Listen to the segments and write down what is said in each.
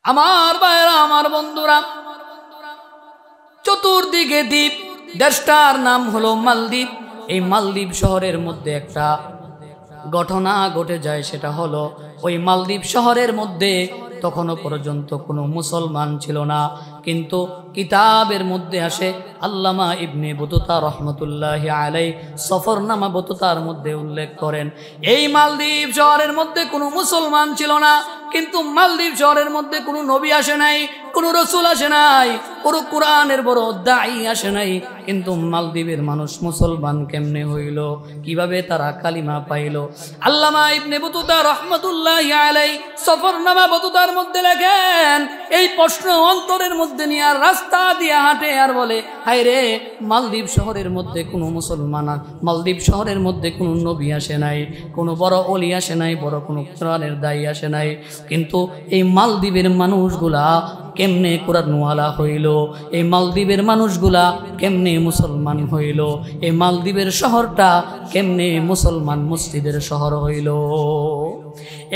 আমার ভাইরা, আমার বন্ধুরা, চতুর্দিকে দ্বীপ, দেশটার নাম হলো মালদ্বীপ। এই মালদ্বীপ শহরের মধ্যে একটা ঘটনা ঘটে যায়, সেটা হলো ওই মালদ্বীপ শহরের মধ্যে তখনও পর্যন্ত কোনো মুসলমান ছিল না, কিন্তু কিতাবের মধ্যে আসে আল্লামা ইবনে বতুতা রহমতুল্লাহি আলাইহি সফরনামা বতুতার মধ্যে উল্লেখ করেন, এই মালদ্বীপ শহরের মধ্যে কোনো মুসলমান ছিল না, কিন্তু মালদ্বীপ শহরের মধ্যে কোনো নবী আসে নাই, কোনো রসুল আসে নাই, কোনো কোরআনের বড় দাঈ আসে নাই, কিন্তু মালদ্বীপের মানুষ মুসলমান কেমনে হইল, কিভাবে তারা কালিমা পাইল? আল্লামা ইবনে বতুতা রহমতুল্লাহি আলাইহি সফরনামা বতুতার মধ্যে লেখেন, এই প্রশ্ন অন্তরের মধ্যে নিয়ে আর রাস্তা দিয়ে হাঁটে আর বলে, হায় রে, মালদ্বীপ শহরের মধ্যে কোনো মুসলমান, মালদ্বীপ শহরের মধ্যে কোনো নবী আসে নাই, কোনো বড় ওলি আসে নাই, বড় কোনো কোরআনের দায়ী আসে নাই, কিন্তু এই মালদ্বীপের মানুষগুলা কেমনে কোরআনওয়ালা হইল, এই মালদ্বীপের মানুষগুলা কেমনে মুসলমান হইল, এই মালদ্বীপের শহরটা কেমনে মুসলমান মসজিদের শহর হইল?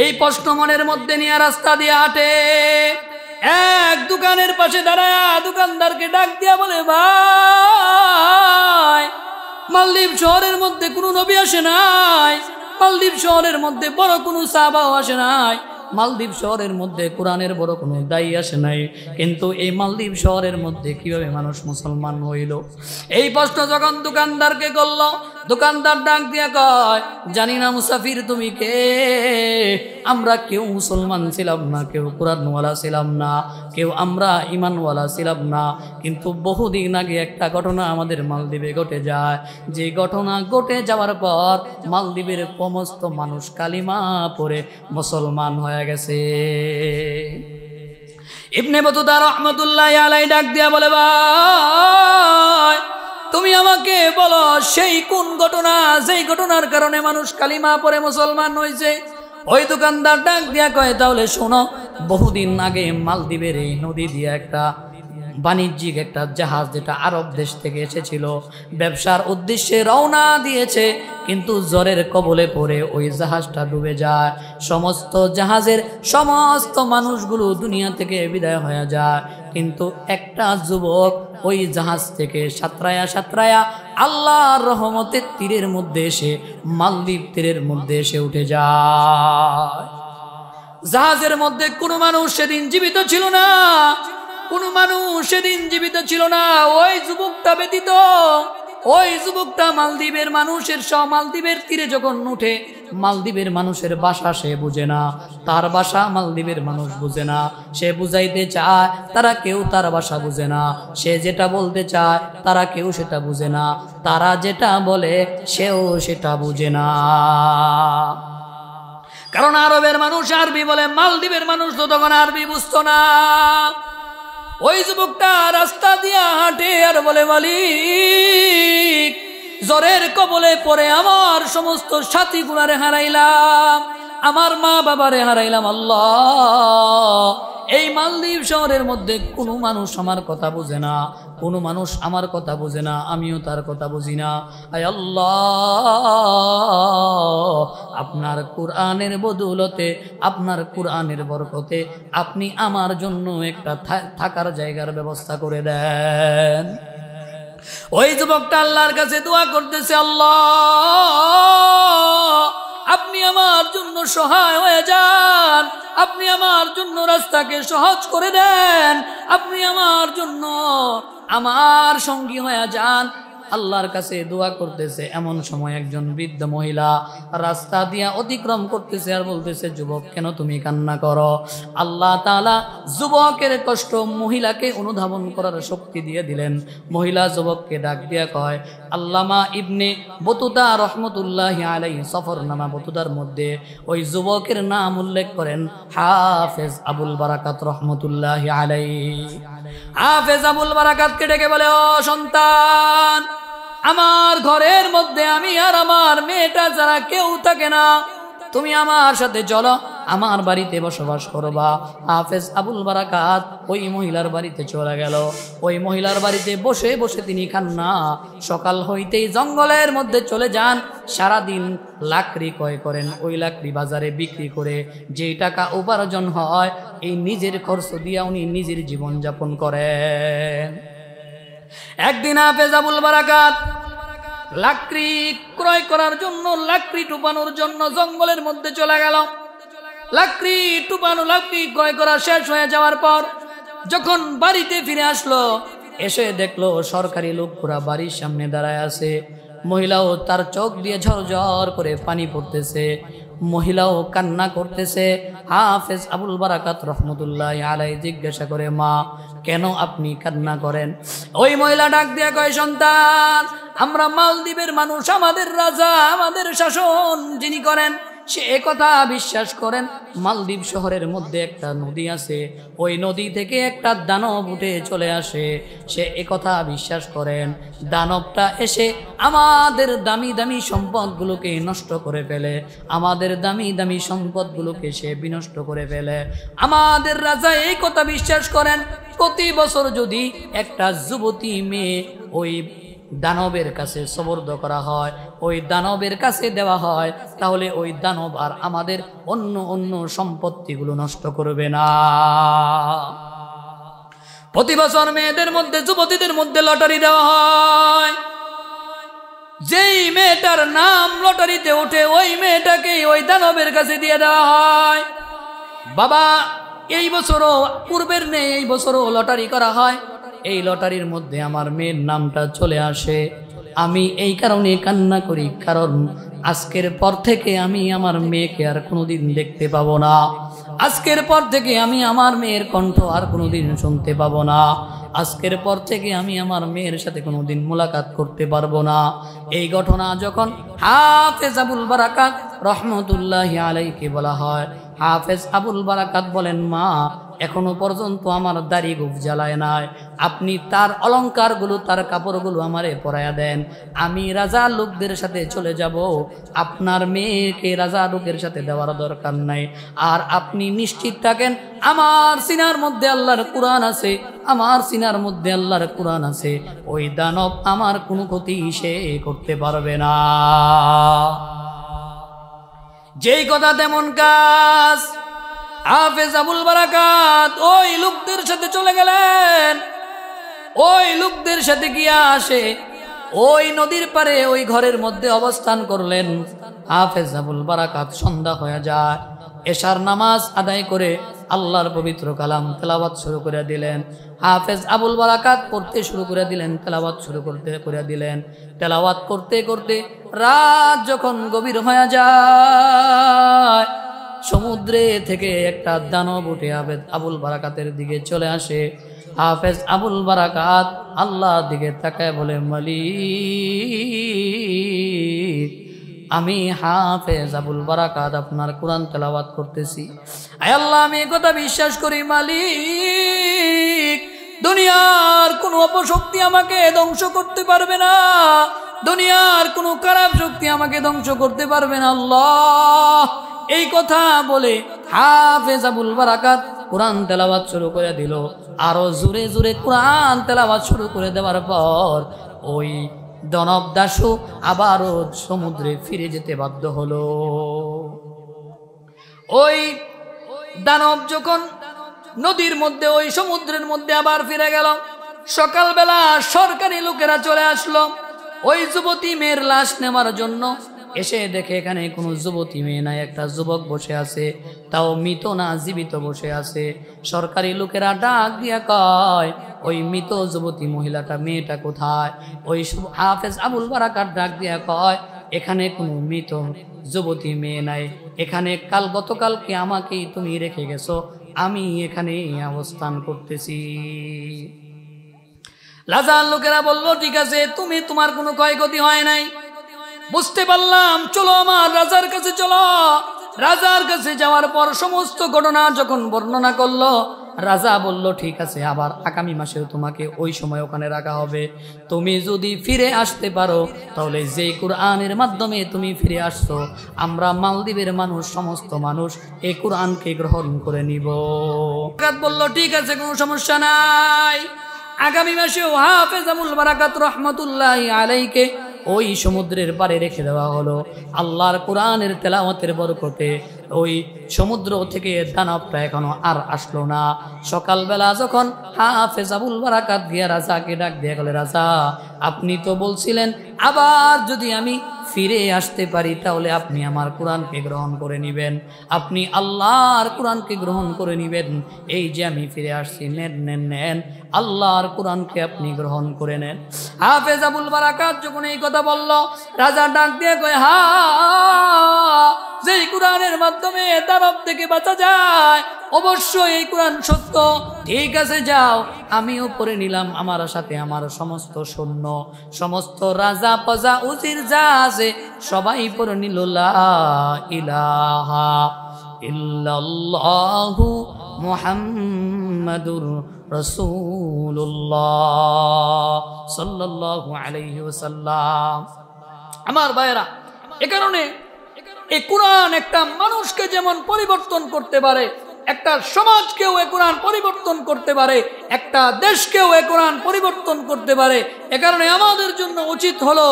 এই প্রশ্ন মনের মধ্যে নিয়ে রাস্তা দিয়ে হাঁটে, এক দোকানের পাশে দাঁড়ায় দোকানদারকে ডাক দিয়া বলে, ভাই, মালদ্বীপ শহরের মধ্যে কোনো নবী আসে নাই, মালদ্বীপ শহরের মধ্যে বড় কোনো সাহাবাও আসে নাই, মালদ্বীপ শহরের মধ্যে কোরআনের বড় কোনো দায়ী আসে নাই, কিন্তু এই মালদ্বীপ শহরের মধ্যে কিভাবে মানুষ মুসলমান হইল? এই প্রশ্ন যখন দোকানদারকে করল, দোকানদার ডাক দিয়া কয়, জানি না মুসাফির তুমি কে, আমরা কেউ মুসলমান ছিলাম না, কেউ কোরআনওয়ালা ছিলাম না, কেউ আমরা ইমানওয়ালা ছিলাম না, কিন্তু বহুদিন আগে একটা ঘটনা আমাদের মালদ্বীপে ঘটে যায়, যে ঘটনা ঘটে যাওয়ার পর মালদ্বীপের সমস্ত মানুষ কালিমা পড়ে মুসলমান হয়ে গেছে। ইবনে বতুতা রহমতুল্লাহি আলাইহি ডাক দিয়া বলে, ভাই, তুমি আমাকে বলো সেই কোন ঘটনা, যেই ঘটনার কারণে মানুষ কালিমা পড়ে মুসলমান হয়েছে? ওই দোকানদার ডাক দিয়া কয়, তাহলে শোনো, বহুদিন আগে মালদ্বীপের এই নদী দিয়ে একটা বাণিজ্যিক একটা জাহাজ, যেটা আরব দেশ থেকে এসেছিল, ব্যবসার উদ্দেশ্যে রওনা দিয়েছে, কিন্তু জ্বরের কবলে পড়ে ওই জাহাজটা ডুবে যায়, সমস্ত জাহাজের সমস্ত মানুষগুলো দুনিয়া থেকে বিদায় হয়ে যায়, কিন্তু একটা যুবক ওই জাহাজ থেকে সাঁতরায়া সাঁতরায়া আল্লাহর রহমতের তীরের মধ্যে এসে, মালদ্বীপ তীরের মধ্যে এসে উঠে যায়। জাহাজের মধ্যে কোনো মানুষ সেদিন জীবিত ছিল না, কোনো মানুষ সেদিন জীবিত ছিল না, ওই যুবকটা ব্যতীত। ওই যুবকটা মালদ্বীপের মানুষের মালদ্বীপের তীরে যখন উঠে, মালদ্বীপের মানুষের ভাষা সে বুঝে না, তার ভাষা মালদ্বীপের মানুষ বুঝে না, সে বুঝাইতে চায়, তারা কেউ তার ভাষা বুঝে না, সে যেটা বলতে চায়, তারা কেউ সেটা বুঝে না, তারা যেটা বলে সেও সেটা বুঝে না। কারণ আরবের মানুষ আরবি বলে, মালদ্বীপের মানুষ তো তখন আরবি বুঝতো না। ওই যুবকটা রাস্তা দিয়া হাঁটে আর বলে, মালিক, জ্বরের কবলে পড়ে আমার সমস্ত সাথীগুলারে হারাইলাম, আমার মা বাবারে হারাইলাম, আল্লাহ, এই মালদ্বীপ শহরের মধ্যে কোনো মানুষ আমার কথা বুঝে না, কোনো মানুষ আমার কথা বুঝে না, আমিও তার কথা বুঝি না। আয় আল্লাহ, আপনার কোরআনের বদৌলতে, আপনার কোরআনের বরকতে আপনি আমার জন্য একটা থাকার জায়গার ব্যবস্থা করে দেন। ওই যুবকটা আল্লাহর কাছে দোয়া করতেছে, আল্লাহ, আপনি আমার জন্য সহায় হয়ে যান, আপনি আমার জন্য রাস্তাকে সহজ করে দেন, আপনি আমার জন্য আমার সঙ্গী হয়ে যান। আল্লাহর কাছে দোয়া করতেছে, এমন সময় একজন বৃদ্ধ মহিলা রাস্তা দিয়া অতিক্রম করতেছে আর বলতেছে, যুবক, কেন তুমি কান্না করো? আল্লাহ তাআলা যুবকের কষ্ট মহিলাকে অনুধাবন করার শক্তি দিয়ে দিলেন। মহিলা যুবককে ডাক দিয়া কয়, আল্লামা ইবনে বতুতা রহমতুল্লাহি আলাইহি সফরনামা বতুতার মধ্যে ওই যুবকের নাম উল্লেখ করেন হাফেজ আবুল বারাকাত রহমতুল্লাহি আলাইহি। হাফেজ আবুল বারাকাতকে ডেকে বলে, ও সন্তান, আমার ঘরের মধ্যে আমি আর আমার মেয়েটা যারা কেউ থাকে না, তুমি আমার সাথে চলো, আমার বাড়িতে বসবাস করবা। হাফেজ আবুল বারাকাত ওই মহিলার বাড়িতে চলে গেল। ওই মহিলার বাড়িতে বসে বসে তিনি কান্না। সকাল হইতেই জঙ্গলের মধ্যে চলে যান, সারাদিন লাকড়ি ক্রয় করেন, ওই লাকড়ি বাজারে বিক্রি করে যেই টাকা উপার্জন হয় এই নিজের খরচ দিয়া উনি নিজের জীবন যাপন করেন। একদিন হাফেজ আবুল বারাকাত লাকড়ি ক্রয় করার জন্য, লাকড়ি টুপানোর জন্য জঙ্গলের মধ্যে চলে গেল। লাকড়ি টুপানো, লাকড়ি ক্রয় করা শেষ হয়ে যাওয়ার পর যখন বাড়িতে ফিরে আসলো, এসে দেখলো সরকারি লোকরা বাড়ির সামনে দাঁড়ায় আছে। মহিলাও তার চোখ দিয়ে ঝরঝর করে পানি পড়তেছে, মহিলাও কান্না করতেছে। হাফেজ আবুল বারাকাত রহমতুল্লাহ আলাইহি জিজ্ঞাসা করে, মা কেন আপনি কান্না করেন? ওই মহিলা ডাক দিয়ে কয়, সন্তান, আমরা মালদ্বীপের মানুষ, আমাদের রাজা, আমাদের শাসন যিনি করেন সে একথা বিশ্বাস করেন মালদ্বীপ শহরের মধ্যে একটা নদী আছে, ওই নদী থেকে একটা দানব উঠে চলে আসে। সে একথা বিশ্বাস করেন দানবটা এসে আমাদের দামি দামি সম্পদগুলোকে নষ্ট করে ফেলে, আমাদের দামি দামি সম্পদগুলোকে সে বিনষ্ট করে ফেলে। আমাদের রাজা এই কথা বিশ্বাস করেন প্রতি বছর যদি একটা যুবতী মেয়ে ওই দানবের কাছে সুবর্দ করা হয়, ওই দানবের কাছে দেওয়া হয়, তাহলে ওই দানব আর আমাদের অন্য অন্য সম্পত্তিগুলো নষ্ট করবে না। প্রতি বছর মেয়েদের মধ্যে, যুবতীদের মধ্যে লটারি দেওয়া হয়। যেই মেয়েটার নাম লটারিতে ওঠে ওই মেয়েটাকে ওই দানবের কাছে দিয়ে দেওয়া হয়। বাবা, এই বছরও পূর্বের নেই, এই বছরও লটারি করা হয়, এই লটারির মধ্যে আমার মেয়ের নামটা চলে আসে। আমি এই কারণে কান্না করি, কারণ আজকের পর থেকে আমি আমার মেয়েকে আর কোনোদিন দেখতে পাবো না, আজকের পর থেকে আমি আমার মেয়ের কণ্ঠ আর কোনোদিন শুনতে পাবো না, আজকের পর থেকে আমি আমার মেয়ের সাথে কোনোদিন মোলাকাত করতে পারবো না। এই ঘটনা যখন হাফেজ আবুল বারাকাত রহমতুল্লাহি আলাইহি বলা হয়, হাফেজ আবুল বারাকাত বলেন, মা এখনো পর্যন্ত আমার দাড়ি গোঁফ জ্বালায় নাই, আপনি তার অলংকারগুলো, তার কাপড়গুলো আমারে পরাইয়া দেন, আমি রাজা লোকদের সাথে চলে যাব, আপনার মেয়েকে রাজা লোকের সাথে দেওয়ার দরকার নাই। আর আপনি নিশ্চিত থাকেন আমার সিনার মধ্যে আল্লাহর কুরআন আছে, আমার সিনার মধ্যে আল্লাহর কুরআন আছে, ওই দানব আমার কোনো ক্ষতি সে করতে পারবে না। যেই কথা তেমন কাজ। হাফেজ আবুল বারাকাত ওই লোকদের সাথে চলে গেলেন। ওই লোকদের সাথে গিয়া আসে ওই নদীর পারে ওই ঘরের মধ্যে অবস্থান করলেন। হাফেজ আবুল বারাকাত সন্ধ্যা হয়ে যায়, এশার নামাজ আদায় করে আল্লাহর পবিত্র কালাম তেলাওয়াত শুরু করে দিলেন। হাফেজ আবুল বারাকাত পড়তে শুরু করে দিলেন, তেলাওয়াত শুরু করে দিলেন। তেলাওয়াত করতে করতে রাত যখন গভীর হয়ে যায়, সমুদ্রে থেকে একটা দানব উঠে হাফেজ আবুল বারাকাতের দিকে চলে আসে। হাফেজ আবুল বারাকাত আল্লাহর দিকে তাকায় বলে, মালিক, আমি হাফেজ আবুল বারাকাত আপনার কোরআন তেলাওয়াত করতেছি, আয় আল্লাহ আমি এই কথা বিশ্বাস করি মালিক, দুনিয়ার কোনো অপশক্তি আমাকে ধ্বংস করতে পারবে না, দুনিয়ার কোনো খারাপ শক্তি আমাকে ধ্বংস করতে পারবে না আল্লাহ। এই কথা বলে হাফেজ আবুল বারাকাত কোরআন তেলাওয়াত শুরু করে দিল। আরো জোরে জোরে কোরআন তেলাওয়াত শুরু করে দেওয়ার পর ওই দানব দাসু আবারও সমুদ্রে ফিরে যেতে বাধ্য হলো। ওই দানব যখন নদীর মধ্যে, ওই সমুদ্রের মধ্যে আবার ফিরে গেল, সকালবেলা সরকারি লোকেরা চলে আসলো ওই যুবতী মেয়ের লাশ নেওয়ার জন্য। এসে দেখে এখানে কোনো যুবতী মেয়ে নাই, একটা যুবক বসে আছে, তাও মৃত না জীবিত বসে আছে। সরকারি লোকেরা ডাক দিয়া কয়, ওই মৃত যুবতী মহিলাটা, মেয়েটা কোথায়? ওই হাফেজ আবুল বারাকাত ডাক দিয়া কয়, এখানে কোনো মৃত যুবতী মেয়ে নাই, এখানে গতকালকে আমাকেই তুমি রেখে গেছো, আমি এখানে অবস্থান করতেছি। লাজার লোকেরা বলল, ঠিক আছে, তুমি, তোমার কোনো ক্ষয়ক্ষতি হয় নাই, বুঝতে পারলাম, চলো আমার রাজার কাছে চলো। রাজার কাছে যাওয়ার পর সমস্ত ঘটনা যখন বর্ণনা করলো, রাজা বলল ঠিক আছে, আবার আগামী মাসেও তোমাকে ওই সময় ওখানে রাখা হবে। তুমি যদি ফিরে আসতে পারো তাহলে যেই কোরআনের মাধ্যমে তুমি ফিরে আসছো, আমরা মালদ্বীপের মানুষ, সমস্ত মানুষ এই কোরআনকে গ্রহণ করে নিব। বলল ঠিক আছে, কোনো সমস্যা নাই। আগামী মাসেও হাফেজ আবুল বারাকাত রহমতুল্লাহি আলাইহিকে ওই সমুদ্রের পাড়ে রেখে দেওয়া হলো। আল্লাহর কোরআনের তেলাওয়াতের বরকতে ওই সমুদ্র থেকে দানবটা এখনো আর আসলো না। সকালবেলা যখন হাফেজ আবুল বারাকাত গিয়া রাজাকে ডাক দিয়ে গেল, রাজা আপনি তো বলছিলেন আবার যদি আমি ফিরে আসতে পারি তাহলে আপনি আমার কোরআনকে গ্রহণ করে নেবেন, আপনি আল্লাহর কোরআনকে গ্রহণ করে নেবেন। এই যে আমি ফিরে আসছি, নেন নেন নেন, আল্লাহর কোরআনকে আপনি গ্রহণ করে নেন। হাফেজ আবুল বারাকাত যখন এই কথা বলল, রাজা ডাক দিয়ে কয়, হা যেই কোরআনের মাধ্যমে দানব থেকে বাঁচা যায়, অবশ্যই এই কোরআন সত্য। ঠিক আছে যাও, আমিও পড়ে নিলাম, আমার সাথে আমার সমস্ত সৈন্য, সমস্ত রাজা প্রজা উজির যা আছে সবাই পড়ে নিল লা ইলাহা ইল্লাল্লাহু মুহাম্মাদুর রাসূলুল্লাহ সাল্লাল্লাহু আলাইহি ওয়াসাল্লাম। আমার ভাইরা, এ কারণে এই কোরআন একটা মানুষকে যেমন পরিবর্তন করতে পারে, একটা সমাজকেও এ কোরআন পরিবর্তন করতে পারে, একটা দেশকেও এ কোরআন পরিবর্তন করতে পারে। এ কারণে আমাদের জন্য উচিত হলো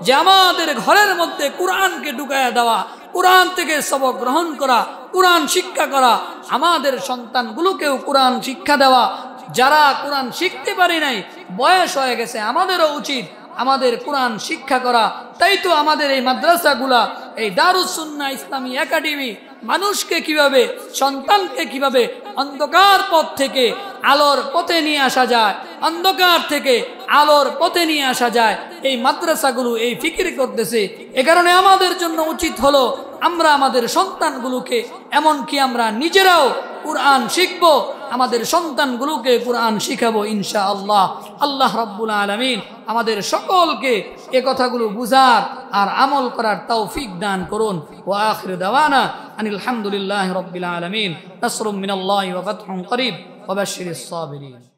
যে আমাদের ঘরের মধ্যে কোরআনকে ঢুকায়া দেওয়া, কোরআন থেকে সবক গ্রহণ করা, কোরআন শিক্ষা করা, আমাদের সন্তানগুলোকেও কোরআন শিক্ষা দেওয়া। যারা কোরআন শিখতে পারি নাই, বয়স হয়ে গেছে, আমাদেরও উচিত আমাদের কোরআন শিক্ষা করা। তাই তো আমাদের এই মাদ্রাসাগুলা, এই দারুস সুন্নাহ ইসলামী একাডেমি মানুষকে কিভাবে, সন্তানকে কিভাবে অন্ধকার পথ থেকে আলোর পথে নিয়ে আসা যায়, অন্ধকার থেকে আলোর পথে নিয়ে আসা যায়, এই মাদ্রাসাগুলো এই ফিকির করতেছে। এ কারণে আমাদের জন্য উচিত হলো আমরা আমাদের সন্তানগুলোকে, এমনকি আমরা নিজেরাও কোরআন শিখবো, আমাদের সন্তানগুলোকে কোরআন শিখাবো ইনশাআল্লাহ। আল্লাহ রাব্বুল আলামিন আমাদের সকলকে এ কথাগুলো বুঝার আর আমল করার তৌফিক দান করুন। ওয়া আখিরু দাওয়ানা আনিল হামদুলিল্লাহি রাব্বিল আলামিন। নাসরুম মিনাল্লাহি ওয়া ফাতহুন করিব ওয়া বাশশিরিস সাবিরিন।